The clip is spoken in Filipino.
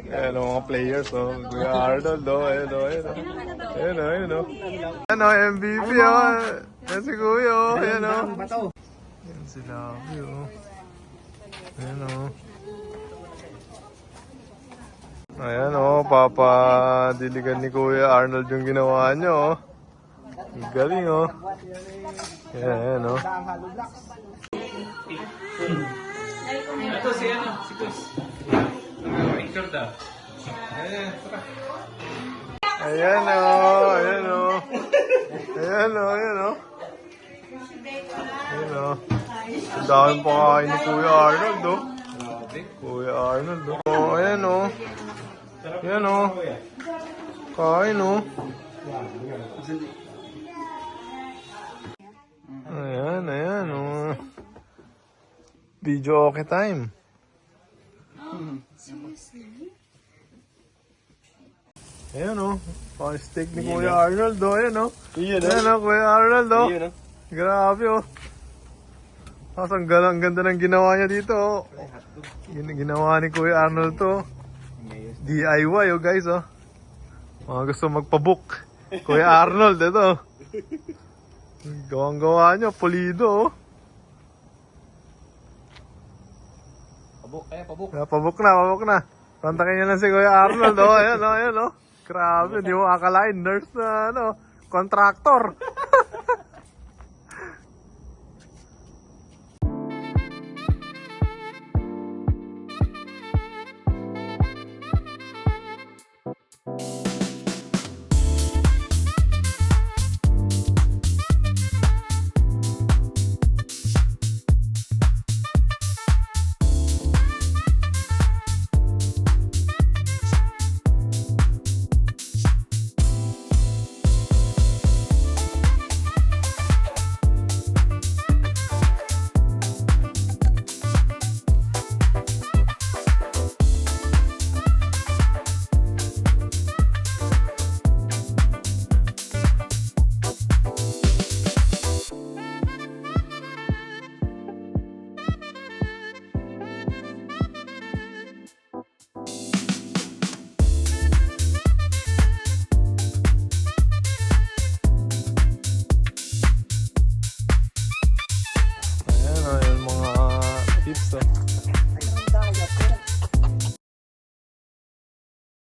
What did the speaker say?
Ayan o, mga players o. Kuya Arnold o. Ayan o, ayan o. Ayan o, ayan o. Ayan o, MVP o. Ayan si Kuya o. Ayan o. Ayan si Lavi o. Ayan o. Ayan o, papadiligan ni Kuya Arnold yung ginawa nyo o. Ang galing o. Ayan, ayan o. Ito si Chris. Picture daw. Ayan o, ayan o. Ayan o, ayan o. Ayan o. Ang daming pakain ni Kuya Arnold o. Kuya Arnold o. Oh, ayan o. Ayan o. Kain o. Ayan, ayan o. Video okay time. Ayan o. Pa-steak ni Kuya Arnold o. Ayan o. Ayan o, Kuya Arnold o. Grabe o. Tapos ang ganda ng ginawa niya dito o. Ginawa ni Kuya Arnold to. DIY o guys o. Mga gusto magpabook. Kuya Arnold ito. Gawang-gawa niya. Pulido o. Pabuk na. Kontakin niyo lang si Kuya Arnold o. Ayan o, ayan o. Grabe, di mo akalain. Nurse na, contractor.